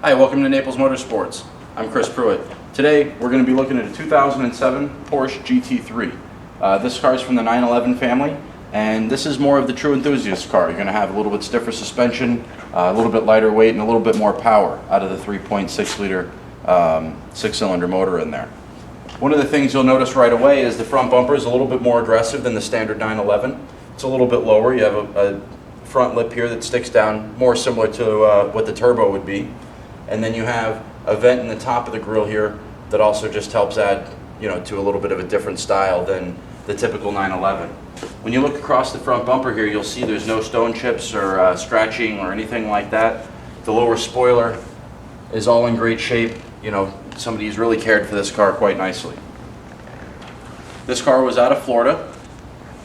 Hi, welcome to Naples Motorsports. I'm Chris Pruett. Today we're going to be looking at a 2007 Porsche GT3. This car is from the 911 family, and this is more of the true enthusiast car. You're going to have a little bit stiffer suspension, a little bit lighter weight, and a little bit more power out of the 3.6 liter 6-cylinder motor in there. One of the things you'll notice right away is the front bumper is a little bit more aggressive than the standard 911. It's a little bit lower. You have a front lip here that sticks down, more similar to what the turbo would be. And then you have a vent in the top of the grille here that also just helps add, to a little bit of a different style than the typical 911. When you look across the front bumper here, you'll see there's no stone chips or scratching or anything like that. The lower spoiler is all in great shape. Somebody's really cared for this car quite nicely. This car was out of Florida.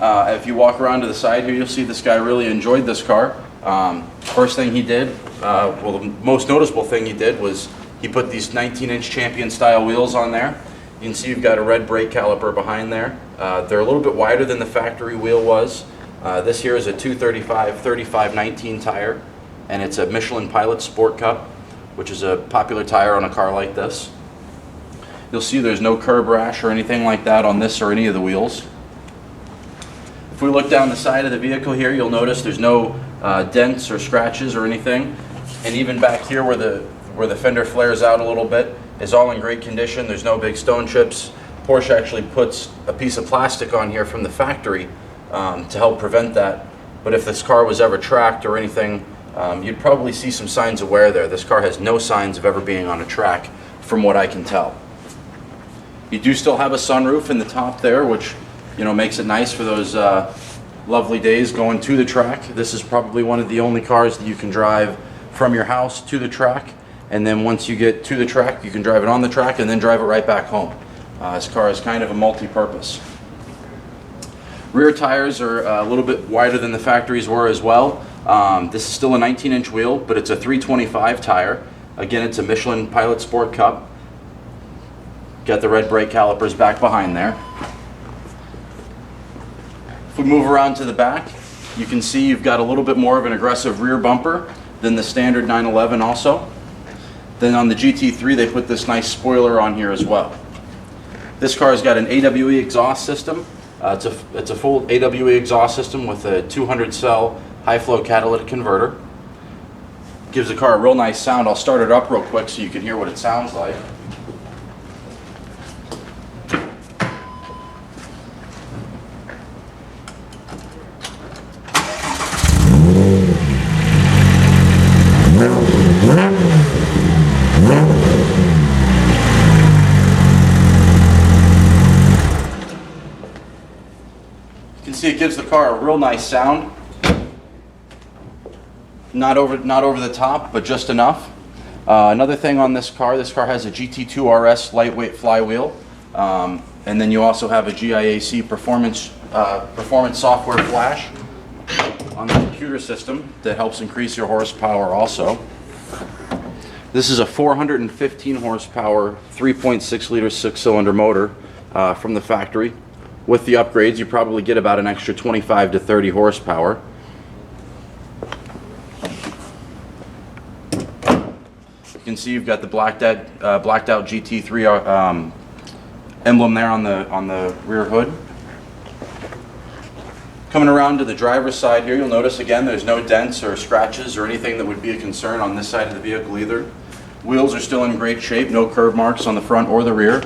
If you walk around to the side here, you'll see this guy really enjoyed this car. First thing he did, the most noticeable thing he did was he put these 19-inch champion style wheels on there. You can see you've got a red brake caliper behind there. They're a little bit wider than the factory wheel was. This here is a 235/35/19 tire, and it's a Michelin Pilot Sport Cup, which is a popular tire on a car like this. You'll see there's no curb rash or anything like that on this or any of the wheels. If we look down the side of the vehicle here, you'll notice there's no dents or scratches or anything. And even back here where the fender flares out a little bit is all in great condition. There's no big stone chips. Porsche actually puts a piece of plastic on here from the factory to help prevent that. But if this car was ever tracked or anything, you'd probably see some signs of wear there. This car has no signs of ever being on a track from what I can tell. You do still have a sunroof in the top there, which makes it nice for those lovely days going to the track. This is probably one of the only cars that you can drive from your house to the track, and then once you get to the track, you can drive it on the track and then drive it right back home. This car is kind of a multi-purpose. Rear tires are a little bit wider than the factories were as well. This is still a 19-inch wheel, but it's a 325 tire. Again, it's a Michelin Pilot Sport Cup. Got the red brake calipers back behind there. If we move around to the back, you can see you've got a little bit more of an aggressive rear bumper than the standard 911 also. Then on the GT3 they put this nice spoiler on here as well. This car has got an AWE exhaust system. It's a full AWE exhaust system with a 200 cell high flow catalytic converter. Gives the car a real nice sound. I'll start it up real quick so you can hear what it sounds like. You can see it gives the car a real nice sound. Not over the top, but just enough. Another thing on this car has a GT2 RS lightweight flywheel, and then you also have a GIAC performance software flash on the computer system that helps increase your horsepower also. This is a 415 horsepower 3.6 liter 6-cylinder motor from the factory. With the upgrades, you probably get about an extra 25 to 30 horsepower. You can see you've got the blacked out GT3 emblem there on the rear hood. Coming around to the driver's side here, you'll notice again there's no dents or scratches or anything that would be a concern on this side of the vehicle either. Wheels are still in great shape, no curb marks on the front or the rear.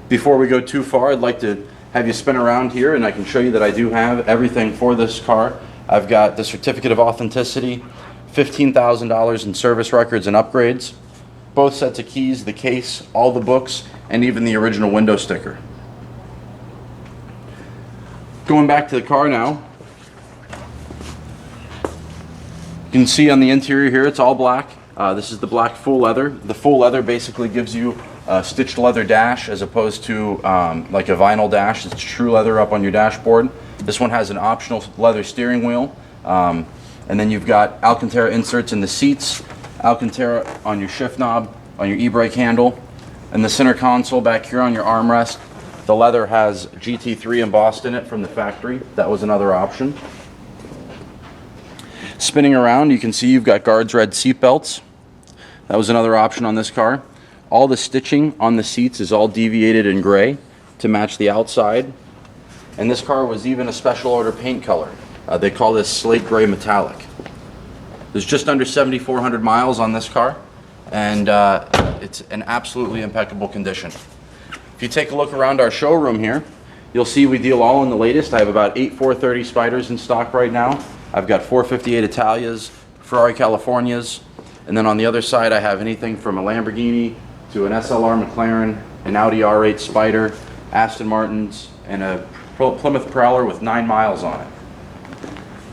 Before we go too far, I'd like to have you spin around here and I can show you that I do have everything for this car. I've got the certificate of authenticity, $15,000 in service records and upgrades, both sets of keys, the case, all the books, and even the original window sticker. Going back to the car now, you can see on the interior here it's all black. This is the black full leather. The full leather basically gives you a stitched leather dash as opposed to like a vinyl dash. It's true leather up on your dashboard. This one has an optional leather steering wheel. And then you've got Alcantara inserts in the seats, Alcantara on your shift knob, on your e-brake handle, and the center console back here on your armrest. The leather has GT3 embossed in it from the factory. That was another option. Spinning around, you can see you've got guards red seat belts. That was another option on this car. All the stitching on the seats is all deviated in gray to match the outside. And this car was even a special order paint color. They call this Slate Gray Metallic. There's just under 7,400 miles on this car, and it's an absolutely impeccable condition. If you take a look around our showroom here, you'll see we deal all in the latest. I have about 8 430 Spiders in stock right now. I've got 458 Italias, Ferrari Californias, and then on the other side I have anything from a Lamborghini to an SLR McLaren, an Audi R8 Spider, Aston Martins, and a Plymouth Prowler with 9 miles on it.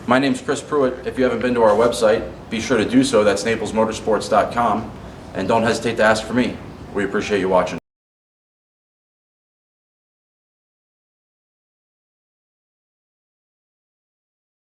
My name's Chris Pruett. If you haven't been to our website, be sure to do so. That's naplesmotorsports.com. And don't hesitate to ask for me. We appreciate you watching.